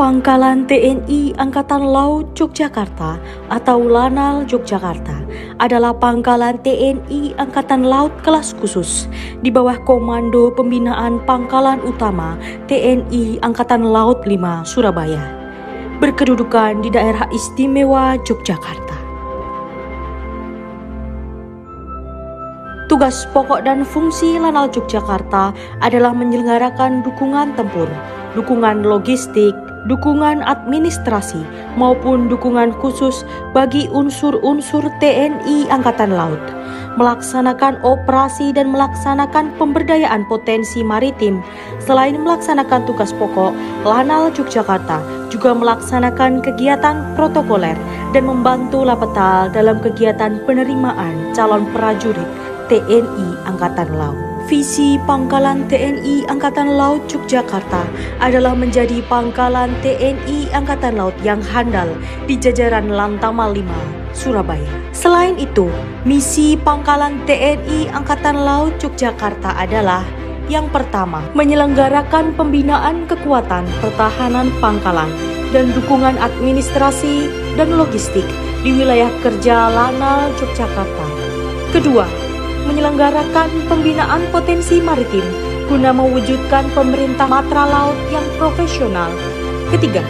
Pangkalan TNI Angkatan Laut Yogyakarta atau Lanal Yogyakarta adalah pangkalan TNI Angkatan Laut kelas khusus di bawah Komando Pembinaan Pangkalan Utama TNI Angkatan Laut 5 Surabaya, berkedudukan di Daerah Istimewa Yogyakarta. Tugas pokok dan fungsi Lanal Yogyakarta adalah menyelenggarakan dukungan tempur, dukungan logistik, dukungan administrasi, maupun dukungan khusus bagi unsur-unsur TNI Angkatan Laut, melaksanakan operasi dan melaksanakan pemberdayaan potensi maritim. Selain melaksanakan tugas pokok, Lanal Yogyakarta juga melaksanakan kegiatan protokoler dan membantu Lapetal dalam kegiatan penerimaan calon prajurit TNI Angkatan Laut. Visi Pangkalan TNI Angkatan Laut Yogyakarta adalah menjadi pangkalan TNI Angkatan Laut yang handal di jajaran Lantamal 5 Surabaya. Selain itu, misi Pangkalan TNI Angkatan Laut Yogyakarta adalah: yang pertama, menyelenggarakan pembinaan kekuatan pertahanan pangkalan dan dukungan administrasi dan logistik di wilayah kerja Lanal Yogyakarta. Kedua, menyelenggarakan pembinaan potensi maritim guna mewujudkan pemerintah matra laut yang profesional. Ketiga,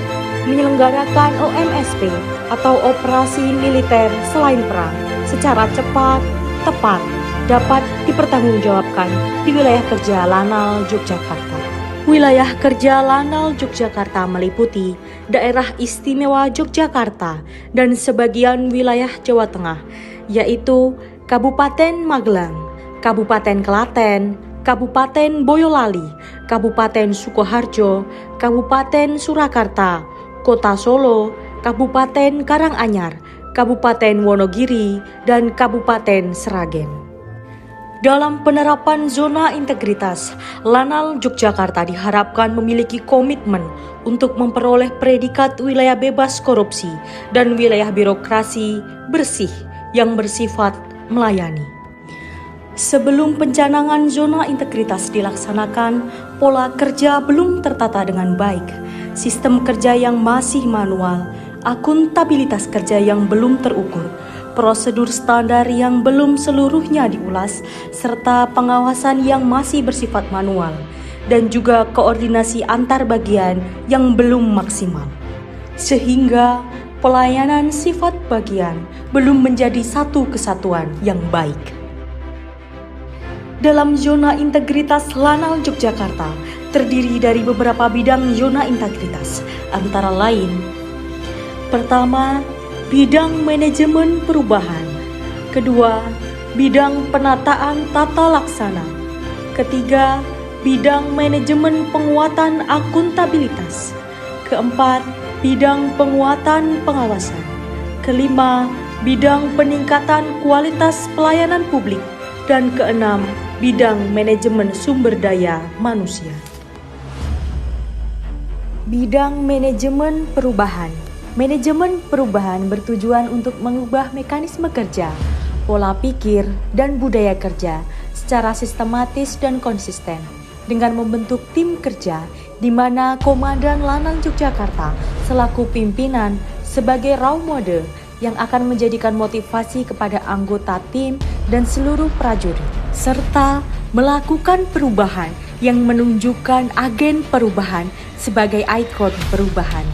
menyelenggarakan OMSP atau operasi militer selain perang secara cepat, tepat, dapat dipertanggungjawabkan di wilayah kerja Lanal Yogyakarta. Wilayah kerja Lanal Yogyakarta meliputi Daerah Istimewa Yogyakarta dan sebagian wilayah Jawa Tengah, yaitu Kabupaten Magelang, Kabupaten Klaten, Kabupaten Boyolali, Kabupaten Sukoharjo, Kabupaten Surakarta, Kota Solo, Kabupaten Karanganyar, Kabupaten Wonogiri, dan Kabupaten Sragen. Dalam penerapan zona integritas, Lanal Yogyakarta diharapkan memiliki komitmen untuk memperoleh predikat wilayah bebas korupsi dan wilayah birokrasi bersih yang bersifat melayani. Sebelum pencanangan zona integritas dilaksanakan, pola kerja belum tertata dengan baik, sistem kerja yang masih manual, akuntabilitas kerja yang belum terukur, prosedur standar yang belum seluruhnya diulas, serta pengawasan yang masih bersifat manual, dan juga koordinasi antar bagian yang belum maksimal. Sehingga pelayanan sifat bagian belum menjadi satu kesatuan yang baik. Dalam zona integritas Lanal Yogyakarta terdiri dari beberapa bidang zona integritas, antara lain: pertama, bidang manajemen perubahan; kedua, bidang penataan tata laksana; ketiga, bidang manajemen penguatan akuntabilitas; keempat, bidang penguatan pengawasan; kelima, bidang peningkatan kualitas pelayanan publik; dan keenam, bidang manajemen sumber daya manusia. Bidang manajemen perubahan. Manajemen perubahan bertujuan untuk mengubah mekanisme kerja, pola pikir, dan budaya kerja secara sistematis dan konsisten dengan membentuk tim kerja di mana Komandan Lanal Yogyakarta selaku pimpinan sebagai role model yang akan menjadikan motivasi kepada anggota tim dan seluruh prajurit, serta melakukan perubahan yang menunjukkan agen perubahan sebagai ikon perubahan,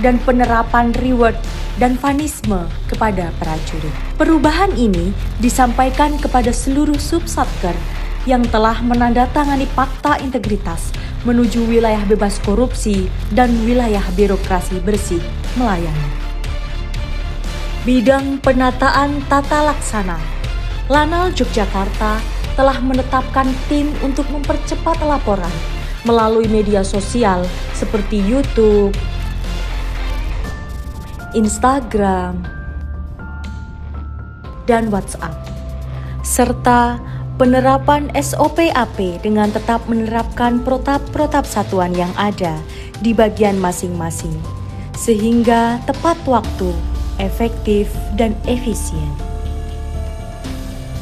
dan penerapan reward dan vanisme kepada prajurit. Perubahan ini disampaikan kepada seluruh subsatker yang telah menandatangani Fakta Integritas menuju wilayah bebas korupsi dan wilayah birokrasi bersih melayani. Bidang penataan tata laksana. Lanal Yogyakarta telah menetapkan tim untuk mempercepat laporan melalui media sosial seperti YouTube, Instagram, dan WhatsApp, serta penerapan SOP-AP dengan tetap menerapkan protap-protap satuan yang ada di bagian masing-masing, sehingga tepat waktu, efektif, dan efisien.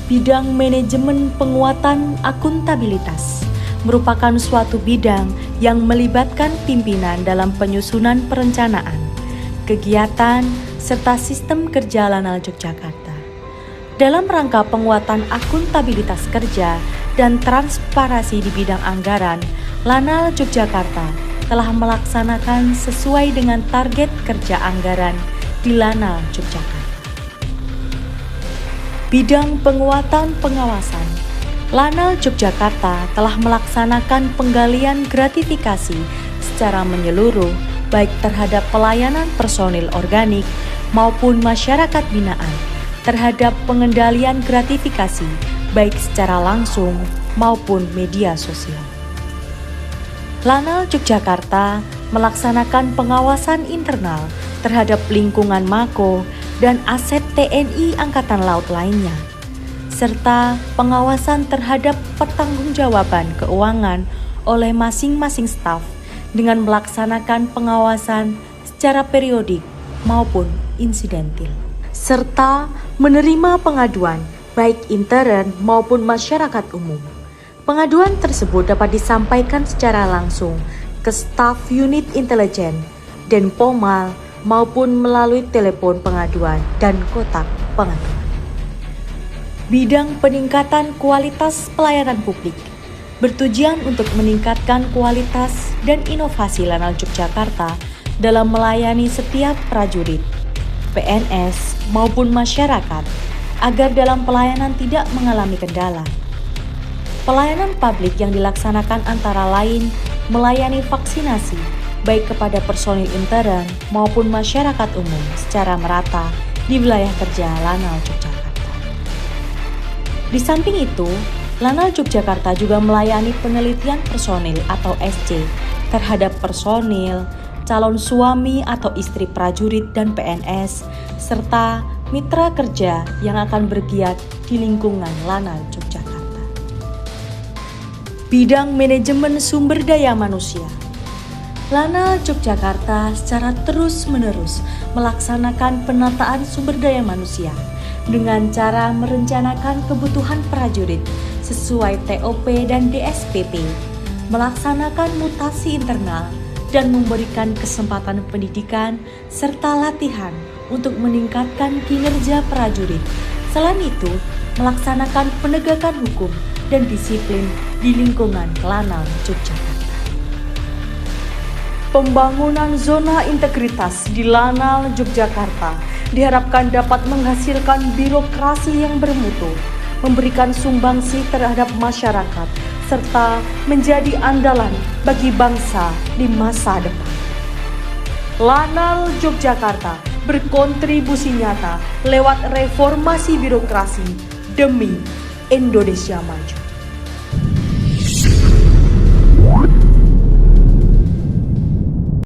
Bidang manajemen penguatan akuntabilitas. merupakan suatu bidang yang melibatkan pimpinan dalam penyusunan perencanaan, kegiatan, serta sistem kerja Lanal Yogyakarta. Dalam rangka penguatan akuntabilitas kerja dan transparansi di bidang anggaran, Lanal Yogyakarta telah melaksanakan sesuai dengan target kerja anggaran di Lanal Yogyakarta. Bidang penguatan pengawasan, Lanal Yogyakarta telah melaksanakan penggalian gratifikasi secara menyeluruh baik terhadap pelayanan personil organik maupun masyarakat binaan, terhadap pengendalian gratifikasi baik secara langsung maupun media sosial. Lanal Yogyakarta melaksanakan pengawasan internal terhadap lingkungan Mako dan aset TNI Angkatan Laut lainnya, serta pengawasan terhadap pertanggungjawaban keuangan oleh masing-masing staf dengan melaksanakan pengawasan secara periodik maupun insidentil, serta menerima pengaduan baik intern maupun masyarakat umum. Pengaduan tersebut dapat disampaikan secara langsung ke staf unit intelijen, Denpomal, maupun melalui telepon pengaduan dan kotak pengaduan. Bidang peningkatan kualitas pelayanan publik bertujuan untuk meningkatkan kualitas dan inovasi Lanal Yogyakarta dalam melayani setiap prajurit, PNS maupun masyarakat agar dalam pelayanan tidak mengalami kendala. Pelayanan publik yang dilaksanakan antara lain melayani vaksinasi baik kepada personil intern maupun masyarakat umum secara merata di wilayah kerja Lanal Yogyakarta. Di samping itu, Lanal Yogyakarta juga melayani penelitian personil atau SC terhadap personil, calon suami atau istri prajurit dan PNS, serta mitra kerja yang akan bergiat di lingkungan Lanal Yogyakarta. Bidang manajemen sumber daya manusia, Lanal Yogyakarta secara terus-menerus melaksanakan penataan sumber daya manusia dengan cara merencanakan kebutuhan prajurit sesuai TOP dan DSPP, melaksanakan mutasi internal, dan memberikan kesempatan pendidikan serta latihan untuk meningkatkan kinerja prajurit. Selain itu, melaksanakan penegakan hukum dan disiplin di lingkungan Lanal Yogyakarta. Pembangunan zona integritas di Lanal Yogyakarta diharapkan dapat menghasilkan birokrasi yang bermutu, memberikan sumbangsi terhadap masyarakat, serta menjadi andalan bagi bangsa di masa depan. Lanal Yogyakarta berkontribusi nyata lewat reformasi birokrasi demi Indonesia maju.